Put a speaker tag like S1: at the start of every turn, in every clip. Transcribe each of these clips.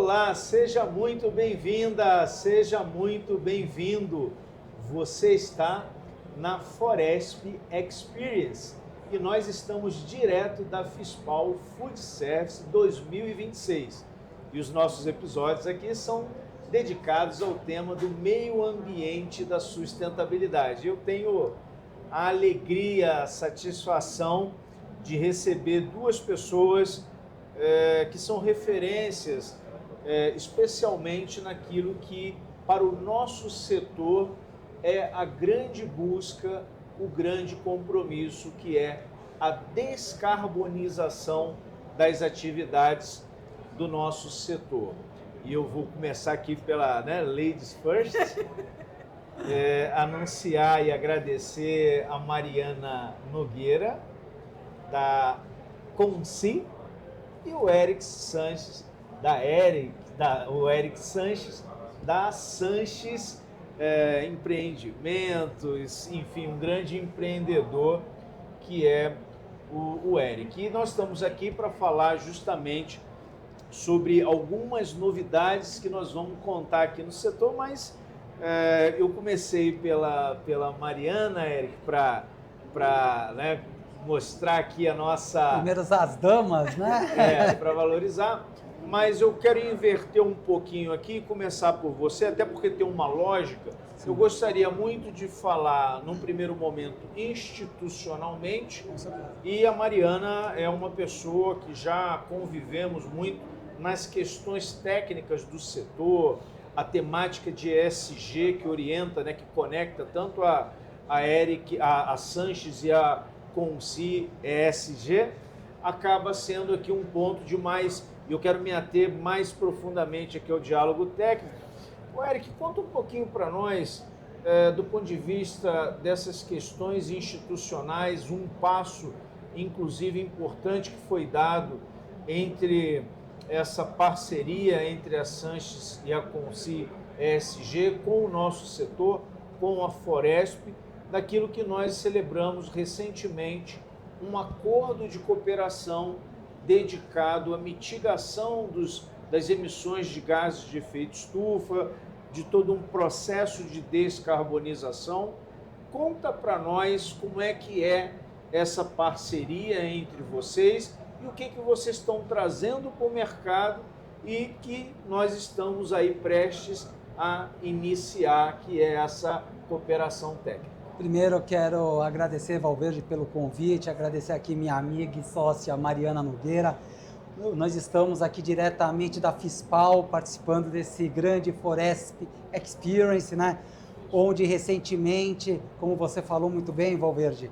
S1: Olá, seja muito bem-vinda, seja muito bem-vindo. Você está na Foresp Experience e nós estamos direto da FISPAL Food Service 2026. E os nossos episódios aqui são dedicados ao tema do meio ambiente e da sustentabilidade. Eu tenho a alegria, a satisfação de receber duas pessoas que são referências, especialmente naquilo que, para o nosso setor, é a grande busca, o grande compromisso, que é a descarbonização das atividades do nosso setor. E eu vou começar aqui pela Ladies First, anunciar e agradecer a Mariana Nogueira, da Consi, e o Eric Sanches, o Eric Sanches, da Sanches Empreendimentos, enfim, um grande empreendedor que é o Eric. E nós estamos aqui para falar justamente sobre algumas novidades que nós vamos contar aqui no setor, mas eu comecei pela Mariana, Eric, para mostrar aqui a nossa...
S2: Primeiro as damas, né?
S1: Para valorizar, mas eu quero inverter um pouquinho aqui e começar por você, até porque tem uma lógica. Sim. Eu gostaria muito de falar, num primeiro momento, institucionalmente, e a Mariana é uma pessoa que já convivemos muito nas questões técnicas do setor, a temática de ESG que orienta, que conecta tanto a Eric, a Sanches e a Consi ESG, acaba sendo aqui um ponto de mais, eu quero me ater mais profundamente aqui ao diálogo técnico. O Eric, conta um pouquinho para nós, do ponto de vista dessas questões institucionais, um passo, inclusive, importante que foi dado entre essa parceria entre a Sanches e a Consi ESG com o nosso setor, com a Foresp, daquilo que nós celebramos recentemente, um acordo de cooperação dedicado à mitigação das emissões de gases de efeito estufa, de todo um processo de descarbonização. Conta para nós como é que é essa parceria entre vocês e o que vocês estão trazendo para o mercado e que nós estamos aí prestes a iniciar, que é essa cooperação técnica.
S2: Primeiro eu quero agradecer, Valverde, pelo convite, agradecer aqui minha amiga e sócia Mariana Nogueira. Nós estamos aqui diretamente da FISPAL, participando desse grande Foresp Experience, onde recentemente, como você falou muito bem, Valverde,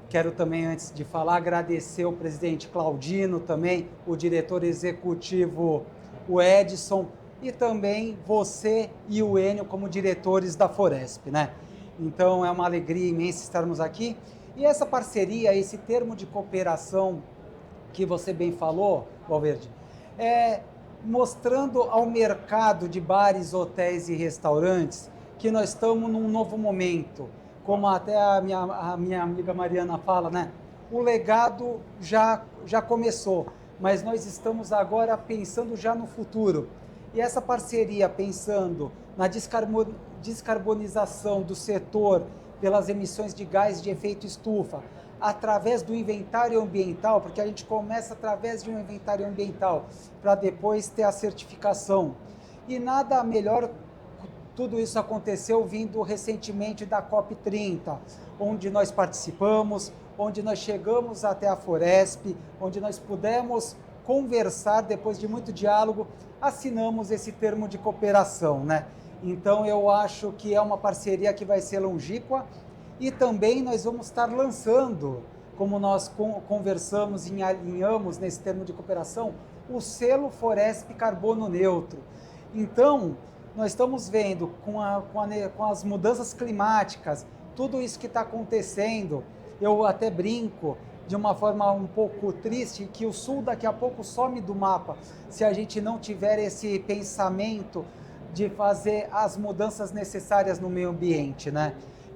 S2: quero também, antes de falar, agradecer o presidente Claudino também, o diretor executivo, o Edson, e também você e o Enio como diretores da Foresp, Então, é uma alegria imensa estarmos aqui. E essa parceria, esse termo de cooperação que você bem falou, Valverde, mostrando ao mercado de bares, hotéis e restaurantes que nós estamos num novo momento. Como até a minha amiga Mariana fala, o legado já começou, mas nós estamos agora pensando já no futuro. E essa parceria, pensando na descarbonização do setor pelas emissões de gás de efeito estufa, através do inventário ambiental, porque a gente começa através de um inventário ambiental, para depois ter a certificação. E nada melhor, tudo isso aconteceu vindo recentemente da COP30, onde nós participamos, onde nós chegamos até a Foresp, onde nós pudemos conversar, depois de muito diálogo, assinamos esse termo de cooperação, Então, eu acho que é uma parceria que vai ser longínqua e também nós vamos estar lançando, como nós conversamos e alinhamos nesse termo de cooperação, o selo Foresp Carbono Neutro. Então, nós estamos vendo com as mudanças climáticas, tudo isso que está acontecendo, eu até brinco, de uma forma um pouco triste, que o Sul daqui a pouco some do mapa, se a gente não tiver esse pensamento de fazer as mudanças necessárias no meio ambiente,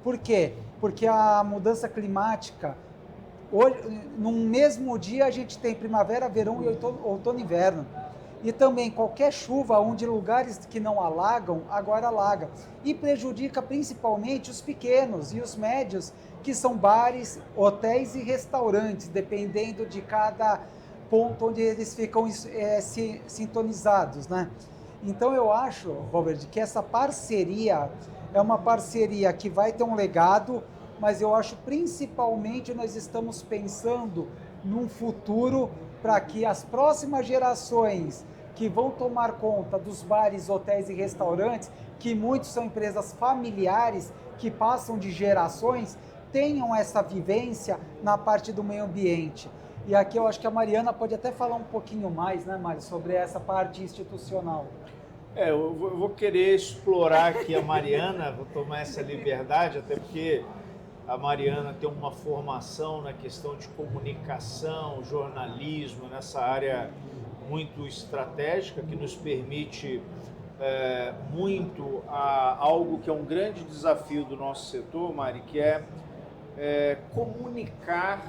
S2: Por quê? Porque a mudança climática, hoje, num mesmo dia a gente tem primavera, verão e outono e inverno. E também qualquer chuva onde lugares que não alagam, agora alaga. E prejudica principalmente os pequenos e os médios, que são bares, hotéis e restaurantes, dependendo de cada ponto onde eles ficam sintonizados, né? Então eu acho, Robert, que essa parceria é uma parceria que vai ter um legado, mas eu acho principalmente nós estamos pensando num futuro para que as próximas gerações que vão tomar conta dos bares, hotéis e restaurantes, que muitos são empresas familiares que passam de gerações, tenham essa vivência na parte do meio ambiente. E aqui eu acho que a Mariana pode até falar um pouquinho mais, né, Mari, sobre essa parte institucional.
S1: Eu vou querer explorar aqui a Mariana, vou tomar essa liberdade, até porque a Mariana tem uma formação na questão de comunicação, jornalismo, nessa área muito estratégica, que nos permite muito algo que é um grande desafio do nosso setor, Mari, que é comunicar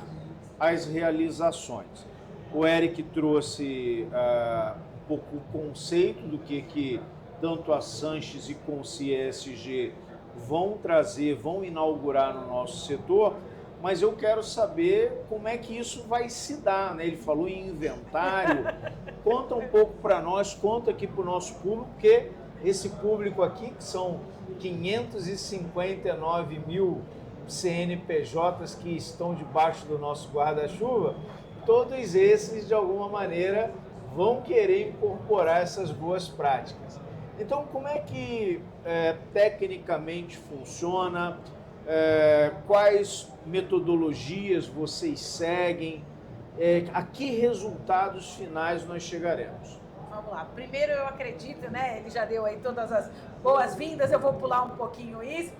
S1: as realizações. O Eric trouxe um pouco o conceito do que tanto a Sanches e Conci ESG vão trazer, vão inaugurar no nosso setor, mas eu quero saber como é que isso vai se dar, né? Ele falou em inventário, conta um pouco para nós, conta aqui para o nosso público, porque esse público aqui, que são 559 mil CNPJs que estão debaixo do nosso guarda-chuva, todos esses, de alguma maneira, vão querer incorporar essas boas práticas. Então, como é que tecnicamente funciona? Quais metodologias vocês seguem? A que resultados finais nós chegaremos?
S3: Vamos lá. Primeiro, eu acredito, né? Ele já deu aí todas as boas-vindas, eu vou pular um pouquinho isso.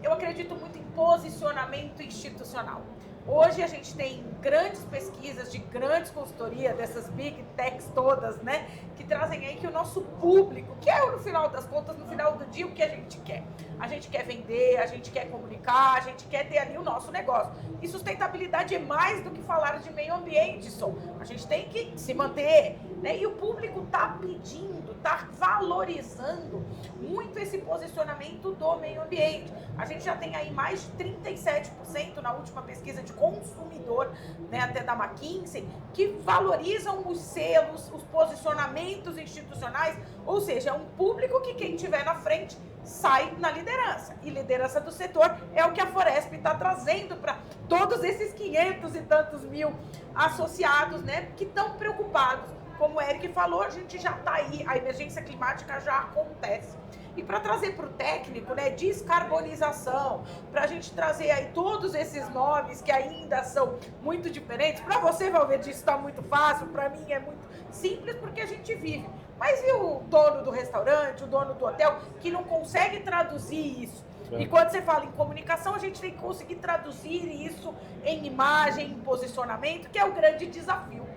S3: Eu acredito muito em posicionamento institucional. Hoje a gente tem grandes pesquisas de grandes consultorias, dessas big techs todas, né? Que trazem aí que o nosso público, que é no final das contas, no final do dia, o que a gente quer? A gente quer vender, a gente quer comunicar, a gente quer ter ali o nosso negócio. E sustentabilidade é mais do que falar de meio ambiente, só. A gente tem que se manter, né? E o público está pedindo, está valorizando muito esse posicionamento do meio ambiente. A gente já tem aí mais de 37% na última pesquisa de consumidor, né, até da McKinsey, que valorizam os selos, os posicionamentos institucionais, ou seja, é um público que quem estiver na frente sai na liderança. E liderança do setor é o que a Foresp está trazendo para todos esses 500 e tantos mil associados, né, que estão preocupados. Como o Eric falou, a gente já está aí, a emergência climática já acontece. E para trazer para o técnico, né, descarbonização, para a gente trazer aí todos esses nomes que ainda são muito diferentes. Para você, Valverde, isso está muito fácil, para mim é muito simples porque a gente vive. Mas e o dono do restaurante, o dono do hotel, que não consegue traduzir isso? E quando você fala em comunicação, a gente tem que conseguir traduzir isso em imagem, em posicionamento, que é o grande desafio.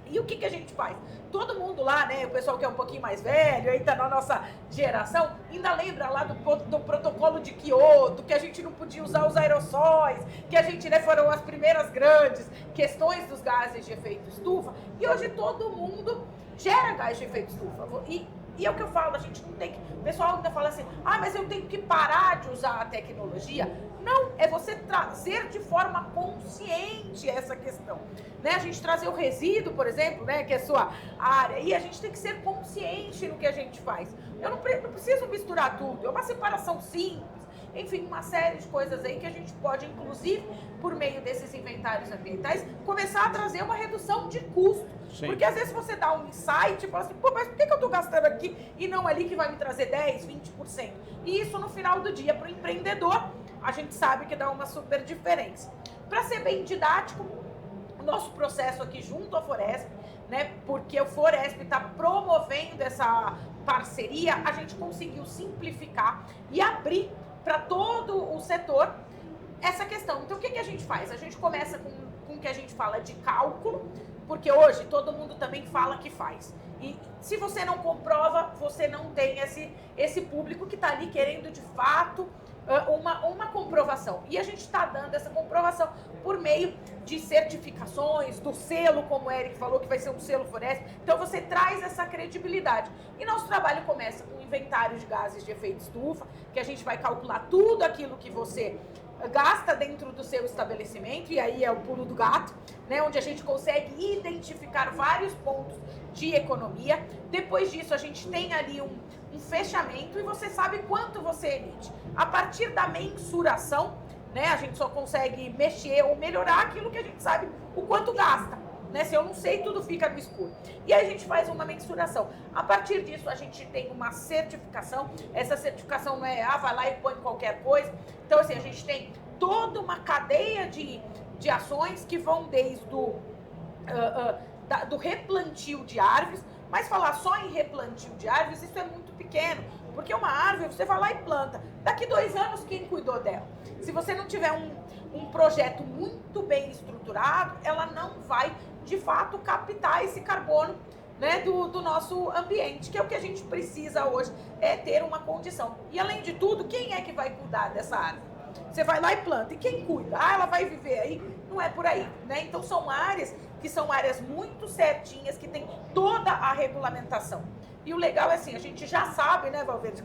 S3: E o que a gente faz? Todo mundo lá, né, o pessoal que é um pouquinho mais velho, aí tá na nossa geração, ainda lembra lá do protocolo de Kyoto, que a gente não podia usar os aerossóis, que a gente, né, foram as primeiras grandes questões dos gases de efeito estufa, e hoje todo mundo gera gás de efeito estufa. E é o que eu falo, a gente não tem que... O pessoal ainda fala assim, mas eu tenho que parar de usar a tecnologia. Não, é você trazer de forma consciente essa questão. Né? A gente trazer o resíduo, por exemplo, né, que é a sua área, e a gente tem que ser consciente no que a gente faz. Eu não preciso misturar tudo, é uma separação simples. Enfim, uma série de coisas aí que a gente pode, inclusive, por meio desses inventários ambientais, começar a trazer uma redução de custo. Sim. Porque às vezes você dá um insight e fala assim, mas por que eu estou gastando aqui e não ali que vai me trazer 10%, 20%? E isso no final do dia, para o empreendedor, a gente sabe que dá uma super diferença. Para ser bem didático, o nosso processo aqui junto à Foresp, né, porque o Foresp está promovendo essa parceria, a gente conseguiu simplificar e abrir para todo o setor essa questão. Então, o que a gente faz? A gente começa com o que a gente fala de cálculo, porque hoje todo mundo também fala que faz. E se você não comprova, você não tem esse público que está ali querendo, de fato, uma comprovação. E a gente está dando essa comprovação por meio de certificações, do selo, como o Eric falou, que vai ser um selo Forest. Então você traz essa credibilidade. E nosso trabalho começa com o inventário de gases de efeito estufa, que a gente vai calcular tudo aquilo que você gasta dentro do seu estabelecimento, e aí é o pulo do gato, né, onde a gente consegue identificar vários pontos de economia. Depois disso, a gente tem ali um fechamento e você sabe quanto você emite. A partir da mensuração, né, a gente só consegue mexer ou melhorar aquilo que a gente sabe o quanto gasta. Né? Se eu não sei, tudo fica no escuro. E aí a gente faz uma mensuração. A partir disso, a gente tem uma certificação. Essa certificação não é, vai lá e põe qualquer coisa. Então, assim, a gente tem toda uma cadeia de ações que vão desde do replantio de árvores. Mas falar só em replantio de árvores, isso é muito pequeno. Porque uma árvore, você vai lá e planta. Daqui 2 anos, quem cuidou dela? Se você não tiver um projeto muito bem estruturado, ela não vai, de fato, captar esse carbono, né, do nosso ambiente, que é o que a gente precisa hoje, é ter uma condição. E, além de tudo, quem é que vai cuidar dessa árvore? Você vai lá e planta. E quem cuida? Ah, ela vai viver aí? Não é por aí, né? Então, são áreas que são áreas muito certinhas, que tem toda a regulamentação. E o legal é assim, a gente já sabe, né, Valverde,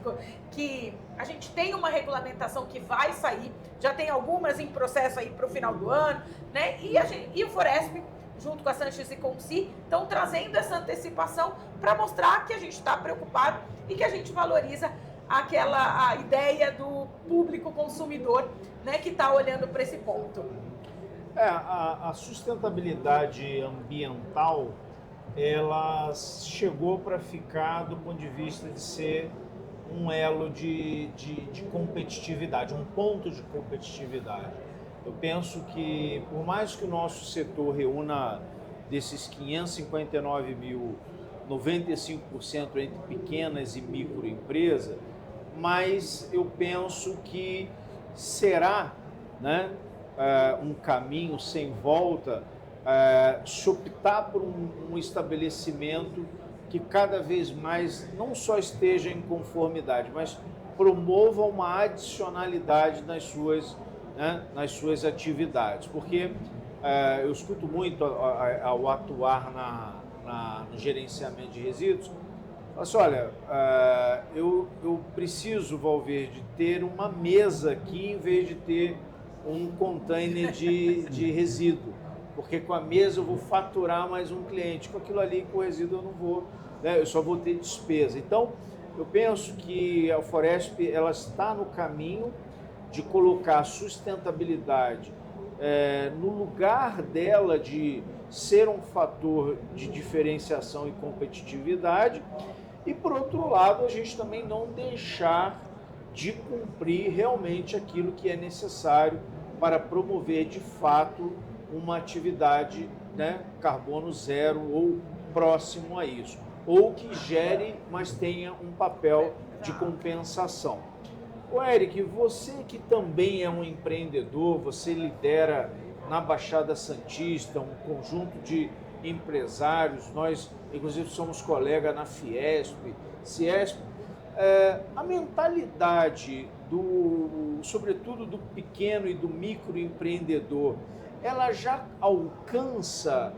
S3: que a gente tem uma regulamentação que vai sair, já tem algumas em processo aí para o final do ano, né? E o Foresp, junto com a Sanches e Consi, estão trazendo essa antecipação para mostrar que a gente está preocupado e que a gente valoriza a ideia do público consumidor, né, que está olhando para esse ponto.
S1: A sustentabilidade ambiental, ela chegou para ficar do ponto de vista de ser um elo de competitividade, um ponto de competitividade. Eu penso que, por mais que o nosso setor reúna desses 559 mil, 95% entre pequenas e microempresas, mas eu penso que será, né, um caminho sem volta se optar por um estabelecimento que cada vez mais não só esteja em conformidade, mas promova uma adicionalidade nas suas atividades. Porque eu escuto muito ao atuar no gerenciamento de resíduos, assim, olha, eu preciso, Valverde, ter uma mesa aqui em vez de ter um container de resíduo, porque com a mesa eu vou faturar mais um cliente, com aquilo ali, com o resíduo eu não vou, né, eu só vou ter despesa. Então, eu penso que a Foresp, ela está no caminho de colocar a sustentabilidade no lugar dela de ser um fator de diferenciação e competitividade, e, por outro lado, a gente também não deixar de cumprir realmente aquilo que é necessário para promover, de fato, uma atividade, né, carbono zero ou próximo a isso, ou que gere, mas tenha um papel de compensação. Ô Eric, você que também é um empreendedor, você lidera na Baixada Santista um conjunto de empresários, nós inclusive somos colegas na Fiesp, Ciesp, a mentalidade sobretudo do pequeno e do microempreendedor, ela já alcança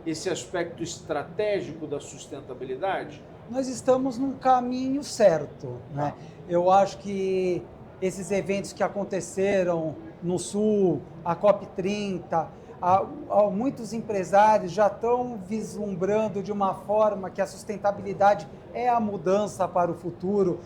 S1: esse aspecto estratégico da sustentabilidade?
S2: Nós estamos num caminho certo, né? Eu acho que esses eventos que aconteceram no Sul, a COP30, muitos empresários já estão vislumbrando de uma forma que a sustentabilidade é a mudança para o futuro.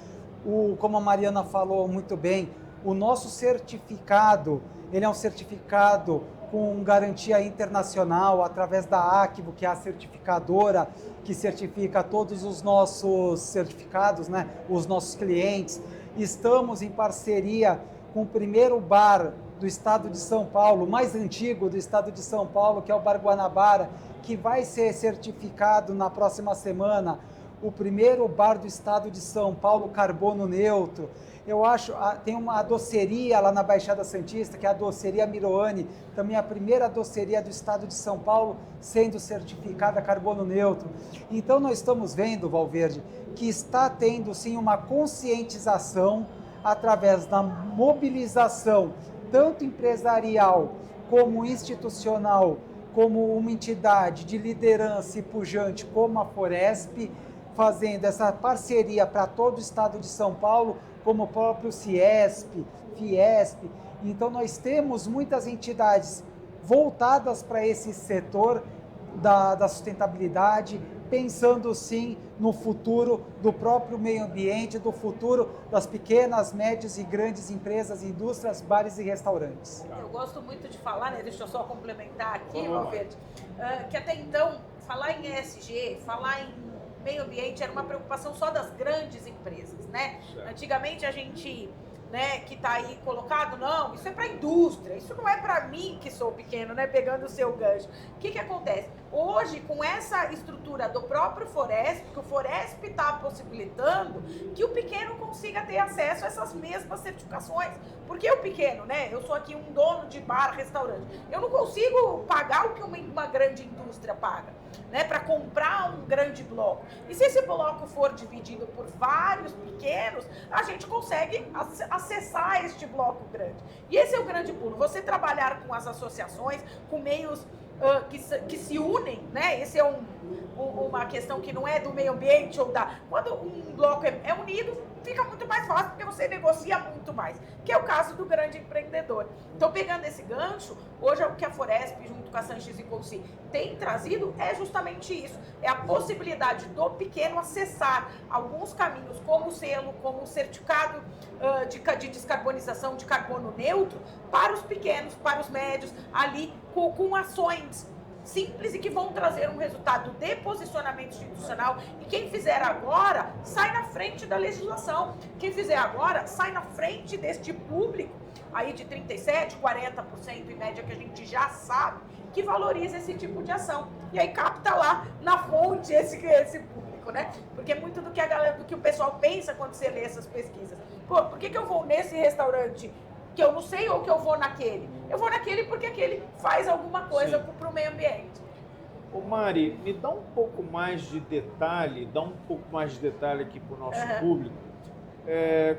S2: Como a Mariana falou muito bem, o nosso certificado, ele é um certificado com garantia internacional através da ACVO, que é a certificadora que certifica todos os nossos certificados, né? Os nossos clientes. Estamos em parceria com o primeiro bar do estado de São Paulo, o mais antigo do estado de São Paulo, que é o Bar Guanabara, que vai ser certificado na próxima semana, o primeiro bar do estado de São Paulo carbono neutro. Eu acho, tem uma doceria lá na Baixada Santista, que é a doceria Miroane, também a primeira doceria do estado de São Paulo sendo certificada carbono neutro. Então nós estamos vendo, Valverde, que está tendo sim uma conscientização através da mobilização tanto empresarial como institucional, como uma entidade de liderança e pujante como a Foresp, fazendo essa parceria para todo o estado de São Paulo, como o próprio Ciesp, Fiesp. Então nós temos muitas entidades voltadas para esse setor da sustentabilidade, pensando sim no futuro do próprio meio ambiente, do futuro das pequenas, médias e grandes empresas, indústrias, bares e restaurantes.
S3: Eu gosto muito de falar, né? Deixa eu só complementar aqui, Valverde, que até então, falar em ESG, falar em meio ambiente era uma preocupação só das grandes empresas, né? Certo. Antigamente a gente, né, que está aí colocado, não, isso é para a indústria, isso não é para mim que sou pequeno, né, pegando o seu gancho. O que acontece? Hoje, com essa estrutura do próprio Foresp, que o Foresp está possibilitando que o pequeno consiga ter acesso a essas mesmas certificações. Porque o pequeno, né, eu sou aqui um dono de bar, restaurante, eu não consigo pagar o que uma grande indústria paga, né, para comprar um grande bloco. E se esse bloco for dividido por vários pequenos, a gente consegue acessar este bloco grande. E esse é o grande pulo. Você trabalhar com as associações, com meios que se unem, né? Esse é uma questão que não é do meio ambiente ou da... Quando um bloco é unido, fica muito mais fácil, porque você negocia muito mais, que é o caso do grande empreendedor. Então, pegando esse gancho, hoje o que a Foresp, junto com a Sanches e Consi, tem trazido é justamente isso, é a possibilidade do pequeno acessar alguns caminhos, como o selo, como o certificado de descarbonização, de carbono neutro, para os pequenos, para os médios, ali com ações simples e que vão trazer um resultado de posicionamento institucional. E quem fizer agora, sai na frente da legislação. Quem fizer agora, sai na frente deste público, aí de 37%, 40% em média, que a gente já sabe, que valoriza esse tipo de ação. E aí capta lá na fonte esse público, né? Porque muito do que o pessoal pensa quando você lê essas pesquisas. Pô, por que eu vou nesse restaurante que eu não sei ou que eu vou naquele? Eu vou naquele porque aquele faz alguma coisa para o meio ambiente.
S1: Ô Mari, me dá um pouco mais de detalhe, aqui para o nosso público.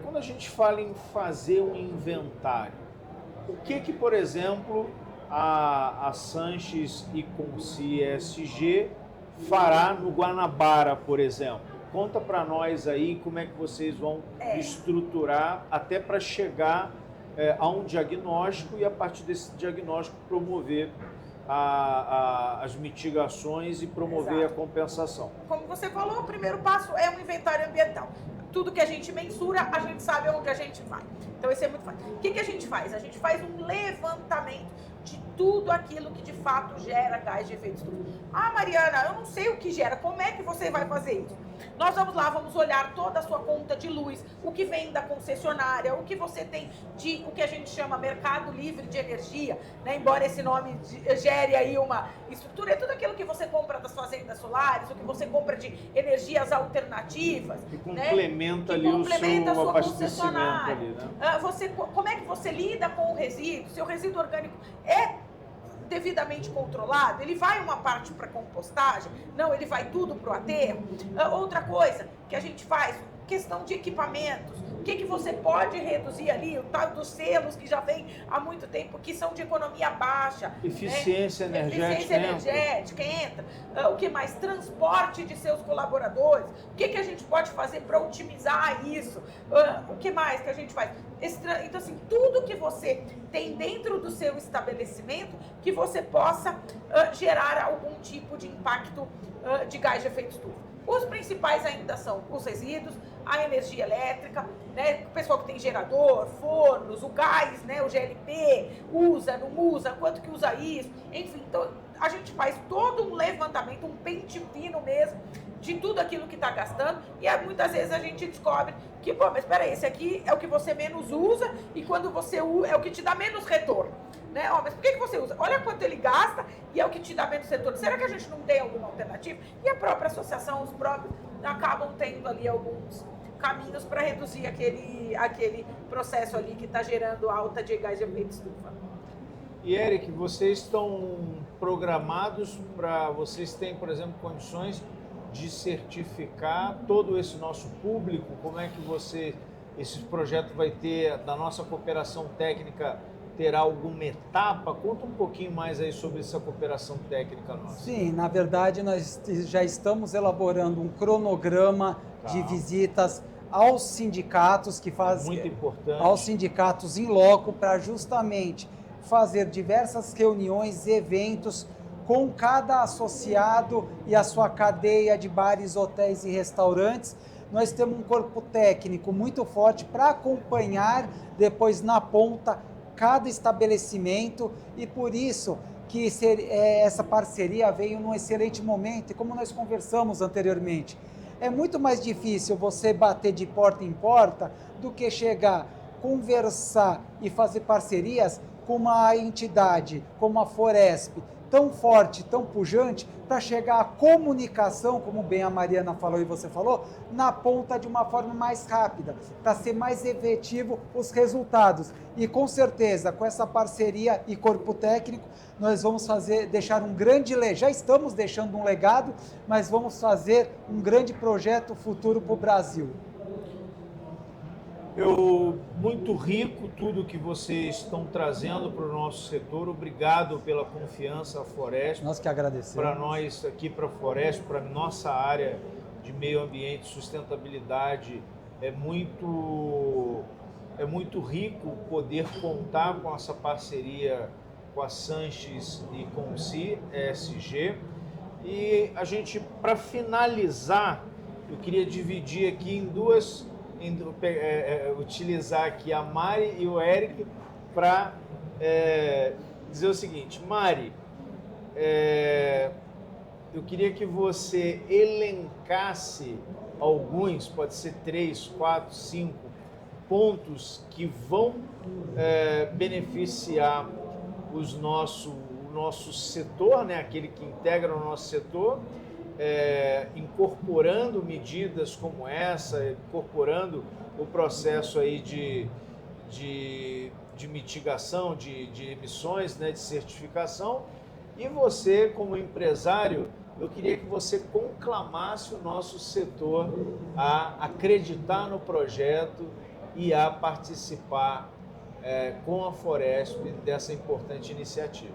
S1: Quando a gente fala em fazer um inventário, o que por exemplo, a Sanches e Consi ESG fará no Guanabara, por exemplo? Conta para nós aí como é que vocês vão estruturar até para chegar a um diagnóstico e, a partir desse diagnóstico, promover as mitigações e promover a compensação.
S3: Como você falou, o primeiro passo é um inventário ambiental. Tudo que a gente mensura, a gente sabe onde a gente vai. Então, isso é muito fácil. O que a gente faz? A gente faz um levantamento de tudo aquilo que de fato gera gás de efeito estufa. Ah, Mariana, eu não sei o que gera. Como é que você vai fazer isso? Nós vamos lá, vamos olhar toda a sua conta de luz, o que vem da concessionária, o que você tem de, o que a gente chama mercado livre de energia, né? Embora esse nome gere aí uma estrutura, é tudo aquilo que você compra das fazendas solares, o que você compra de energias alternativas.
S1: Que complementa, né? Ali o seu abastecimento ali, né?
S3: Como é que você lida com o resíduo? Se o resíduo orgânico é devidamente controlado, ele vai uma parte para compostagem? Não, ele vai tudo para o aterro? Outra coisa que a gente faz, questão de equipamentos. O que você pode reduzir ali? O tal dos selos que já vem há muito tempo, que são de economia baixa.
S1: Eficiência, né?
S3: energética entra. O que mais? Transporte de seus colaboradores. O que a gente pode fazer para otimizar isso? O que mais que a gente faz? Então, assim, tudo que você tem dentro do seu estabelecimento que você possa gerar algum tipo de impacto de gás de efeito estufa. Os principais ainda são os resíduos, a energia elétrica, né? O pessoal que tem gerador, fornos, o gás, né? O GLP, usa, não usa, quanto que usa isso, enfim. Então, a gente faz todo um levantamento, um pente fino mesmo, de tudo aquilo que está gastando, e muitas vezes a gente descobre que, pô, mas espera aí, esse aqui é o que você menos usa, e quando você usa, é o que te dá menos retorno. Né? Mas por que você usa? Olha quanto ele gasta e é o que te dá menos retorno. Será que a gente não tem alguma alternativa? E a própria associação, os próprios, acabam tendo ali alguns caminhos para reduzir aquele processo ali que está gerando alta de gás de efeito estufa.
S1: E Eric, vocês estão programados para, vocês têm, por exemplo, condições de certificar todo esse nosso público? Como é que você esse projeto vai ter, da nossa cooperação técnica, terá alguma etapa? Conta um pouquinho mais aí sobre essa cooperação técnica nossa.
S2: Sim, na verdade nós já estamos elaborando um cronograma de visitas aos sindicatos que fazem,
S1: muito importante,
S2: aos sindicatos em loco, para justamente fazer diversas reuniões, eventos com cada associado e a sua cadeia de bares, hotéis e restaurantes. Nós temos um corpo técnico muito forte para acompanhar depois na ponta cada estabelecimento, e por isso que essa parceria veio num excelente momento. E como nós conversamos anteriormente, é muito mais difícil você bater de porta em porta do que chegar, conversar e fazer parcerias com uma entidade como a Foresp, tão forte, tão pujante, para chegar à comunicação, como bem a Mariana falou e você falou, na ponta de uma forma mais rápida, para ser mais efetivo os resultados. E com certeza, com essa parceria e corpo técnico, nós vamos deixar um grande legado, já estamos deixando um legado, mas vamos fazer um grande projeto futuro para o Brasil.
S1: Muito rico tudo que vocês estão trazendo para o nosso setor. Obrigado pela confiança, a Foresp.
S2: Nós que agradecemos.
S1: Para nós aqui, para a Foresp, para a nossa área de meio ambiente e sustentabilidade, é muito rico poder contar com essa parceria com a Sanches e com o CIE-ESG. E a gente, para finalizar, eu queria dividir aqui em duas, utilizar aqui a Mari e o Eric para dizer o seguinte. Mari, eu queria que você elencasse alguns, pode ser 3, 4, 5 pontos que vão beneficiar o nosso setor, né, aquele que integra o nosso setor, incorporando medidas como essa, incorporando o processo aí de mitigação de emissões, né, de certificação. E você, como empresário, eu queria que você conclamasse o nosso setor a acreditar no projeto e a participar com a Foresp dessa importante iniciativa.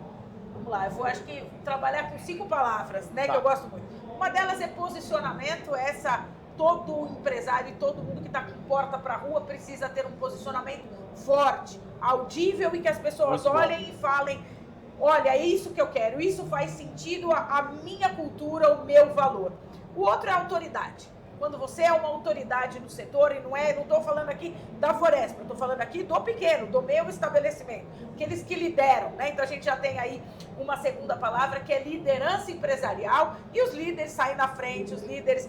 S3: Vamos lá, eu vou acho que trabalhar com 5 palavras, né, que eu gosto muito. Uma delas é posicionamento. Todo empresário e todo mundo que está com porta para a rua precisa ter um posicionamento forte, audível, e que as pessoas olhem e falem: olha, é isso que eu quero, isso faz sentido à minha cultura, ao meu valor. O outro é a autoridade. Quando você é uma autoridade no setor, e não estou falando aqui da Foresp, eu estou falando aqui do pequeno, do meu estabelecimento, aqueles que lideram, né? Então a gente já tem aí uma segunda palavra, que é liderança empresarial, e os líderes saem na frente. Os líderes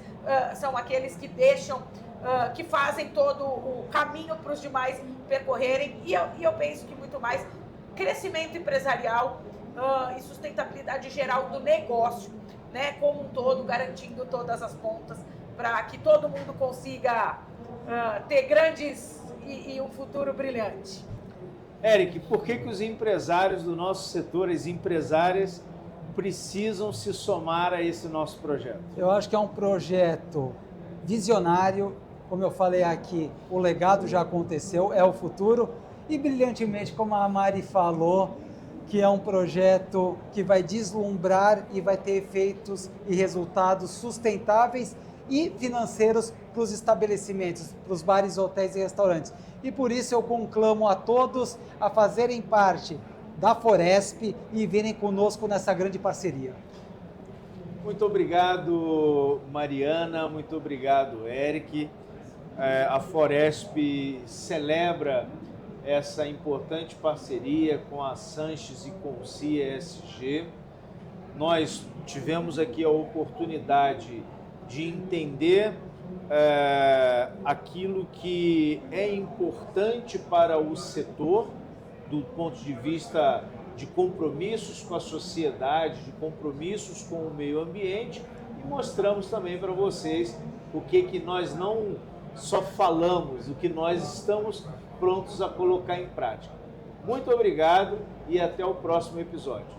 S3: são aqueles que deixam, que fazem todo o caminho para os demais percorrerem, e eu penso que muito mais crescimento empresarial e sustentabilidade geral do negócio, né, como um todo, garantindo todas as pontas, para que todo mundo consiga ter grandes e um futuro brilhante.
S1: Eric, por que os empresários do nosso setor, as empresárias, precisam se somar a esse nosso projeto?
S2: Eu acho que é um projeto visionário. Como eu falei aqui, o legado já aconteceu, é o futuro. E brilhantemente, como a Mari falou, que é um projeto que vai deslumbrar e vai ter efeitos e resultados sustentáveis e financeiros para os estabelecimentos, para os bares, hotéis e restaurantes. E por isso eu conclamo a todos a fazerem parte da Foresp e virem conosco nessa grande parceria.
S1: Muito obrigado, Mariana, muito obrigado, Eric. A Foresp celebra essa importante parceria com a Sanches e com o CIE-ESG. Nós tivemos aqui a oportunidade de entender aquilo que é importante para o setor, do ponto de vista de compromissos com a sociedade, de compromissos com o meio ambiente, e mostramos também para vocês o que nós não só falamos, o que nós estamos prontos a colocar em prática. Muito obrigado e até o próximo episódio.